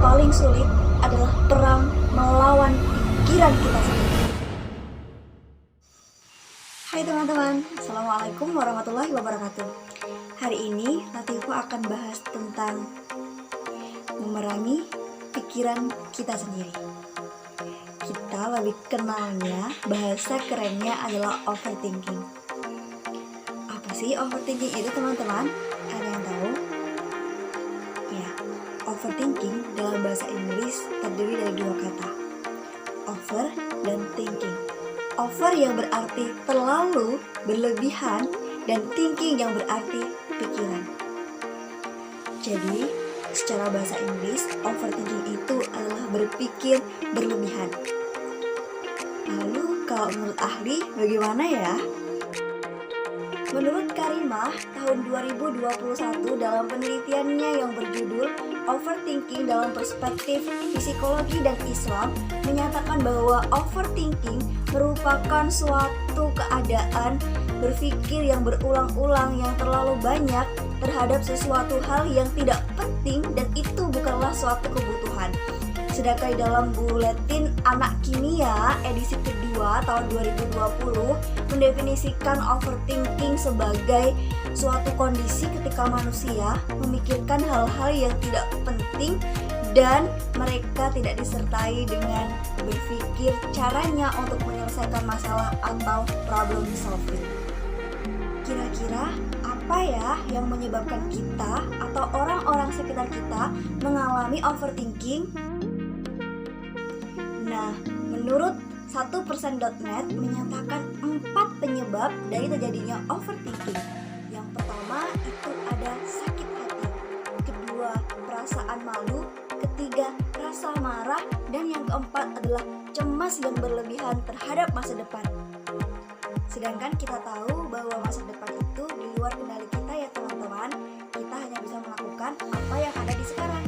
paling sulit adalah perang melawan pikiran kita sendiri. Hai teman-teman, Assalamualaikum warahmatullahi wabarakatuh. Hari ini Latifu akan bahas tentang memerangi pikiran kita sendiri. Kita lebih kenalnya, bahasa kerennya adalah overthinking. Apa sih overthinking itu teman-teman? Ada yang tahu? Ya, overthinking dalam bahasa Inggris terdiri dari dua kata, over dan thinking. Over yang berarti terlalu, berlebihan, dan thinking yang berarti pikiran. Jadi, secara bahasa Inggris, overthinking itu adalah berpikir berlebihan. Lalu, kalau menurut ahli, bagaimana ya? Menurut Karimah, tahun 2021 dalam penelitiannya yang berjudul Overthinking dalam Perspektif Psikologi dan Islam menyatakan bahwa overthinking merupakan suatu keadaan berpikir yang berulang-ulang yang terlalu banyak terhadap sesuatu hal yang tidak penting dan itu bukanlah suatu kebutuhan. Sedangkan dalam Buletin Anak Kimia edisi kedua tahun 2020 mendefinisikan overthinking sebagai suatu kondisi ketika manusia memikirkan hal-hal yang tidak penting dan mereka tidak disertai dengan berpikir caranya untuk menyelesaikan masalah atau problem solving. Kira-kira apa ya yang menyebabkan kita atau orang-orang sekitar kita mengalami overthinking? Nah, menurut 1persen.net menyatakan 4 penyebab dari terjadinya overthinking. Yang pertama itu ada sakit hati, kedua perasaan malu, ketiga rasa marah, dan yang keempat adalah cemas yang berlebihan terhadap masa depan. Sedangkan kita tahu bahwa masa depan itu di luar kendali kita ya teman-teman. Kita hanya bisa melakukan apa yang ada di sekarang.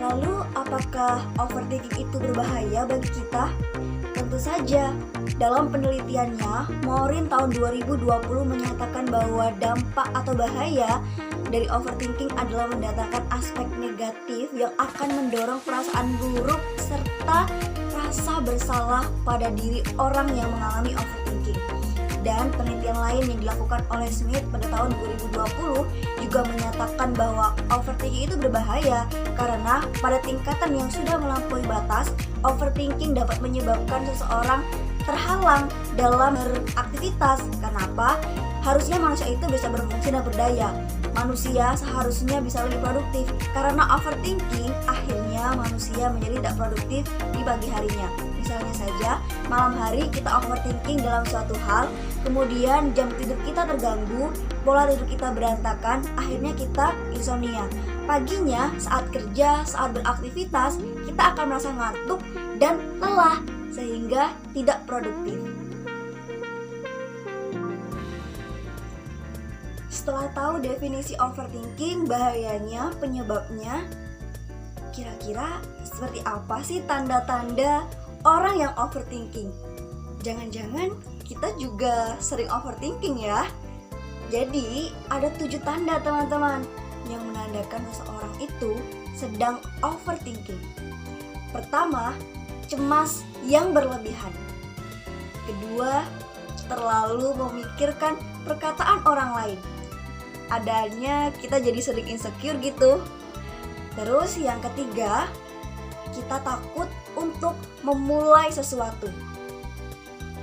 Lalu apakah overthinking itu berbahaya bagi kita? Tentu saja. Dalam penelitiannya, Morin tahun 2020 menyatakan bahwa dampak atau bahaya dari overthinking adalah mendatangkan aspek negatif yang akan mendorong perasaan buruk serta rasa bersalah pada diri orang yang mengalami overthinking. Dan penelitian lain yang dilakukan oleh Smith pada tahun 2020 juga menyatakan bahwa overthinking itu berbahaya karena pada tingkatan yang sudah melampaui batas, overthinking dapat menyebabkan seseorang terhalang dalam beraktivitas. Kenapa? Harusnya manusia itu bisa berfungsi dan berdaya. Manusia seharusnya bisa lebih produktif. Karena overthinking, akhirnya manusia menjadi tidak produktif di pagi harinya. Misalnya saja, malam hari kita overthinking dalam suatu hal, kemudian jam tidur kita terganggu, pola tidur kita berantakan, akhirnya kita insomnia. Paginya, saat kerja, saat beraktivitas, kita akan merasa ngantuk dan lelah, sehingga tidak produktif. Setelah tahu definisi overthinking, bahayanya, penyebabnya, kira-kira seperti apa sih tanda-tanda orang yang overthinking? Jangan-jangan kita juga sering overthinking ya? Jadi ada 7 tanda teman-teman yang menandakan seseorang itu sedang overthinking. Pertama, cemas yang berlebihan. Kedua, terlalu memikirkan perkataan orang lain. Adanya kita jadi sering insecure gitu. Terus yang ketiga, kita takut untuk memulai sesuatu.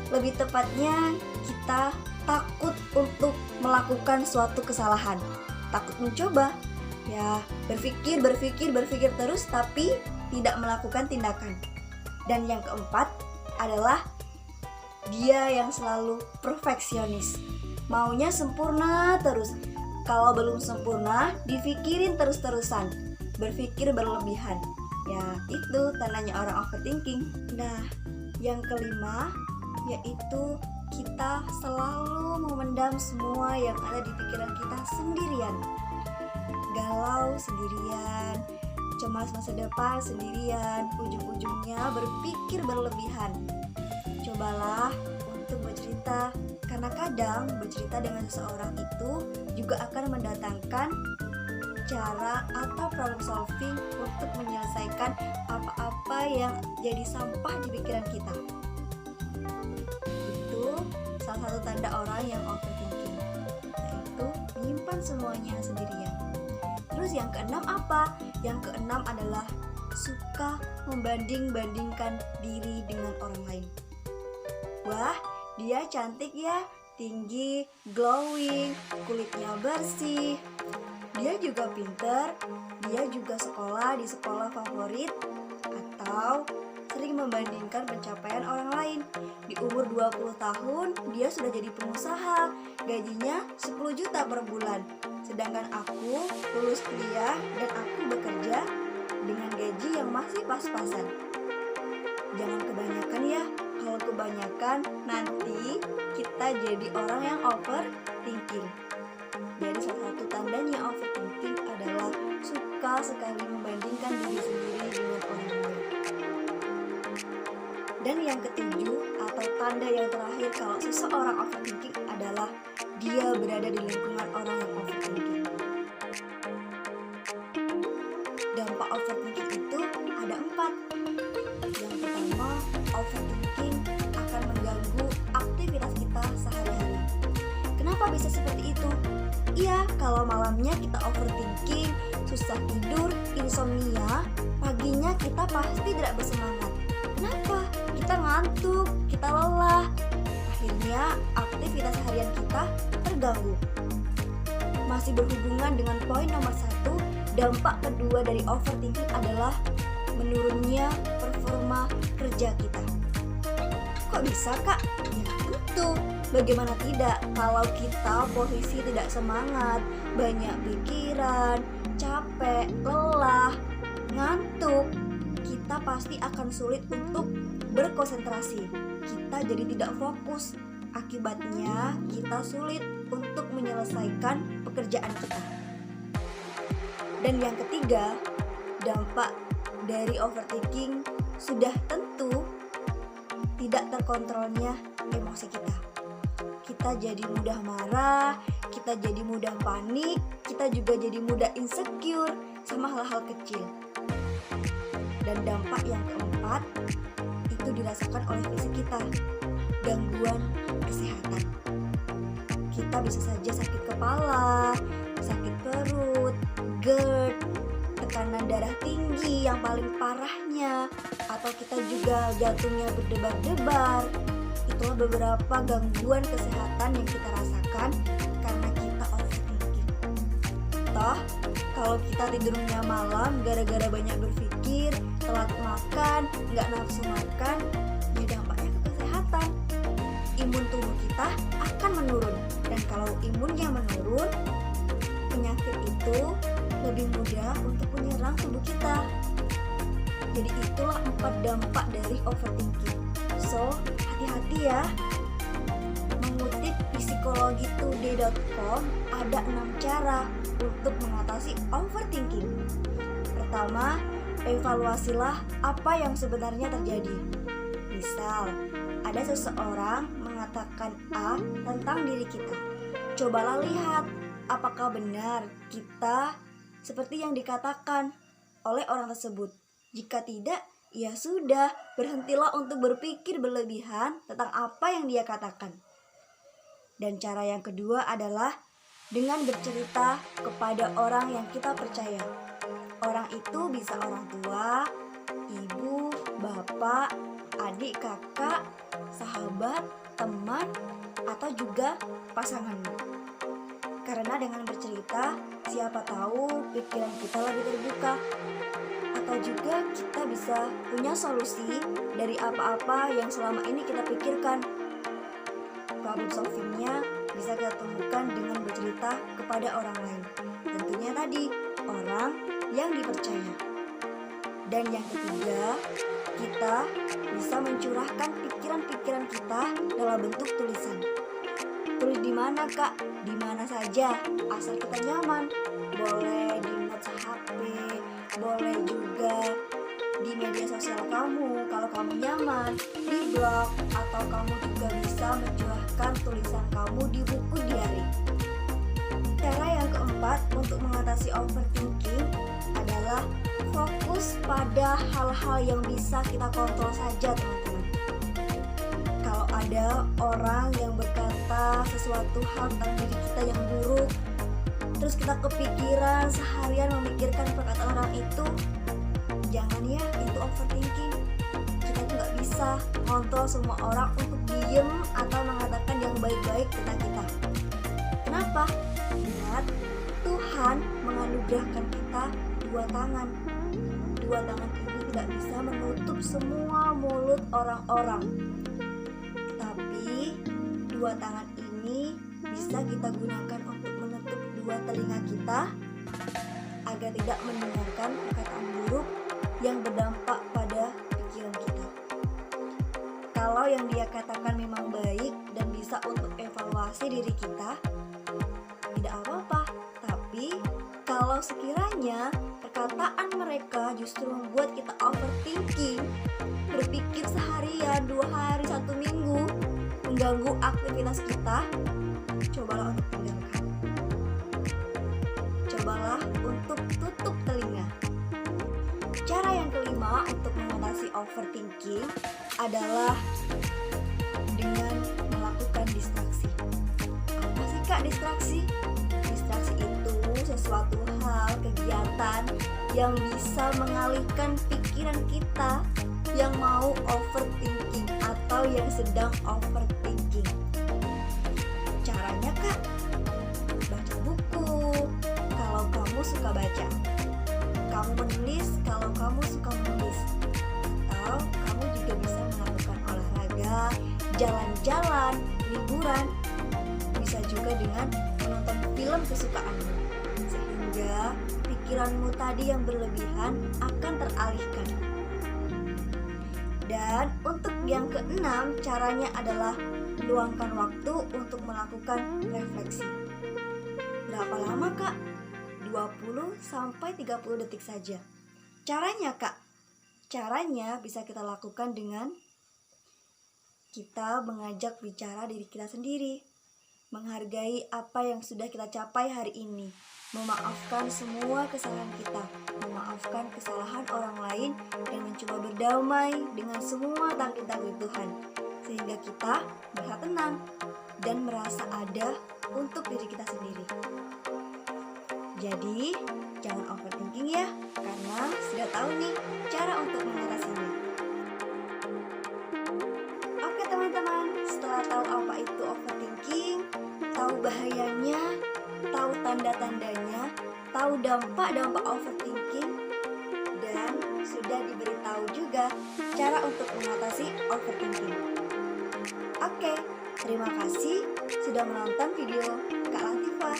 Lebih tepatnya, kita takut untuk melakukan suatu kesalahan. Takut mencoba. Ya, berpikir terus tapi tidak melakukan tindakan. Dan yang keempat adalah dia yang selalu perfeksionis. Maunya sempurna terus. Kalau belum sempurna, dipikirin terus-terusan. Berpikir berlebihan. Ya, itu tandanya orang overthinking. Nah, yang kelima yaitu kita selalu memendam semua yang ada di pikiran kita sendirian. Galau sendirian, cemas masa depan sendirian, ujung-ujungnya berpikir berlebihan. Cobalah untuk bercerita, karena kadang bercerita dengan seseorang itu juga akan mendatangkan cara atau problem solving untuk menyelesaikan apa-apa yang jadi sampah di pikiran kita. Itu salah satu tanda orang yang overthinking, yaitu menyimpan semuanya sendirian. Terus yang keenam apa? Yang keenam adalah suka membanding-bandingkan diri dengan orang lain. Wah, dia cantik ya, tinggi, glowing, kulitnya bersih. Dia juga pinter, dia juga sekolah di sekolah favorit. Atau sering membandingkan pencapaian orang lain. Di umur 20 tahun, dia sudah jadi pengusaha, gajinya 10 juta per bulan. Sedangkan aku lulus kuliah dan aku bekerja dengan gaji yang masih pas-pasan. Jangan kebanyakan ya, kalau kebanyakan nanti kita jadi orang yang overthinking. Jadi salah satu tandanya overthinking adalah suka sekali membandingkan diri sendiri dengan orang lain. Dan yang ketujuh atau tanda yang terakhir kalau seseorang overthinking adalah dia berada di lingkungan orang yang overthinking. Dampak overthinking itu ada 4. Yang pertama, overthinking akan mengganggu aktivitas kita sehari-hari. Kenapa bisa seperti itu? Iya, kalau malamnya kita overthinking, susah tidur, insomnia, paginya kita pasti tidak bersemangat. Kenapa? Kita ngantuk, kita lelah. Akhirnya aktivitas harian kita terganggu. Masih berhubungan dengan poin nomor 1, dampak kedua dari overthinking adalah menurunnya performa kerja kita. Kok bisa, Kak? Ya tentu. Bagaimana tidak kalau kita posisi tidak semangat, banyak pikiran, capek, lelah, ngantuk, kita pasti akan sulit untuk berkonsentrasi. Kita jadi tidak fokus. Akibatnya kita sulit untuk menyelesaikan pekerjaan kita. Dan yang ketiga, dampak dari overthinking sudah tentu tidak terkontrolnya emosi kita. Kita jadi mudah marah, kita jadi mudah panik, kita juga jadi mudah insecure sama hal-hal kecil. Dan dampak yang keempat itu dirasakan oleh fisik kita, gangguan kesehatan. Kita bisa saja sakit kepala, sakit perut, GERD, tekanan darah tinggi yang paling parahnya, atau kita juga jantungnya berdebar-debar. Itulah beberapa gangguan kesehatan yang kita rasakan karena kita overthinking. Toh, kalau kita tidurnya malam gara-gara banyak berpikir, telat makan, nggak nafsu makan, ya dampaknya ke kesehatan. Imun tubuh kita akan menurun. Dan kalau imunnya menurun, penyakit itu lebih mudah untuk menyerang tubuh kita. Jadi itulah 4 dampak dari overthinking. So, hati-hati ya. Mengutip psikologi2day.com, ada 6 cara untuk mengatasi overthinking. Pertama, evaluasilah apa yang sebenarnya terjadi. Misal, ada seseorang mengatakan A tentang diri kita. Cobalah lihat apakah benar kita seperti yang dikatakan oleh orang tersebut. Jika tidak, ya sudah, berhentilah untuk berpikir berlebihan tentang apa yang dia katakan. Dan cara yang kedua adalah dengan bercerita kepada orang yang kita percaya. Orang itu bisa orang tua, ibu, bapak, adik, kakak, sahabat, teman, atau juga pasanganmu. Karena dengan bercerita, siapa tahu pikiran kita lebih terbuka. Atau juga kita bisa punya solusi dari apa-apa yang selama ini kita pikirkan. Problem solvingnya bisa kita temukan dengan bercerita kepada orang lain. Tentunya tadi, orang yang dipercaya. Dan yang ketiga, kita bisa mencurahkan pikiran-pikiran kita dalam bentuk tulisan. Tulis di mana, Kak? Di mana saja, asal kita nyaman. Boleh di notes HP, boleh juga di media sosial kamu kalau kamu nyaman, di blog, atau kamu juga bisa mencurahkan tulisan kamu di buku diary. Cara yang keempat keempat untuk mengatasi overthinking adalah fokus pada hal-hal yang bisa kita kontrol saja, teman-teman. Kalau ada orang yang berkata sesuatu hal tentang diri kita yang buruk, terus kita kepikiran seharian memikirkan perkataan orang itu, jangan ya, itu overthinking. Kita tuh gak bisa kontrol semua orang untuk diem atau mengatakan yang baik-baik tentang kita. Kenapa? Ingat, Tuhan menganugerahkan kita dua tangan. Dua tangan ini tidak bisa menutup semua mulut orang-orang. Tapi dua tangan ini bisa kita gunakan untuk menutup dua telinga kita agar tidak mendengarkan perkataan buruk yang berdampak pada pikiran kita. Kalau yang dia katakan memang baik dan bisa untuk evaluasi diri kita, tidak apa-apa. Tapi kalau sekiranya perkataan mereka justru membuat kita overthinking, berpikir seharian, 2 hari, 1 minggu, mengganggu aktivitas kita, cobalah untuk tinggalkan. Cobalah untuk tutup telinga. Cara yang kelima untuk mengatasi overthinking adalah dengan melakukan distraksi. Apa sih Kak distraksi? Distraksi itu sesuatu hal, kegiatan yang bisa mengalihkan pikiran kita yang mau overthinking atau yang sedang overthinking. Caranya Kak, baca buku kalau kamu suka baca, kamu menulis kalau kamu suka menulis, atau kamu juga bisa melakukan olahraga, jalan-jalan, liburan, bisa juga dengan menonton film kesukaanmu, sehingga pikiranmu tadi yang berlebihan akan teralihkan. Dan untuk yang keenam, caranya adalah luangkan waktu untuk melakukan refleksi. Berapa lama Kak? 20-30 detik saja. Caranya Kak? Caranya bisa kita lakukan dengan kita mengajak bicara diri kita sendiri, menghargai apa yang sudah kita capai hari ini, memaafkan semua kesalahan kita, memaafkan kesalahan orang lain, dan mencoba berdamai dengan semua tangkit-tangkit Tuhan, sehingga kita merasa tenang dan merasa ada untuk diri kita sendiri. Jadi, jangan overthinking ya, karena sudah tahu nih cara untuk mengatasinya. Oke teman-teman, setelah tahu apa itu overthinking, tahu bahayanya, tahu tanda-tandanya, tahu dampak-dampak overthinking, dan sudah diberitahu juga cara untuk mengatasi overthinking. Oke, terima kasih sudah menonton video Kak Latifah.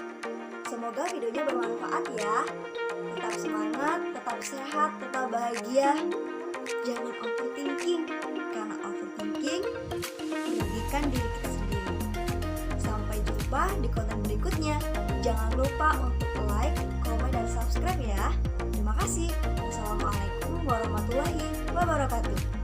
Semoga videonya bermanfaat ya. Tetap semangat, tetap sehat, tetap bahagia. Jangan overthinking, karena overthinking merugikan diri kita sendiri. Sampai jumpa di konten berikutnya. Jangan lupa untuk like, komen, dan subscribe ya. Terima kasih. Wassalamualaikum warahmatullahi wabarakatuh.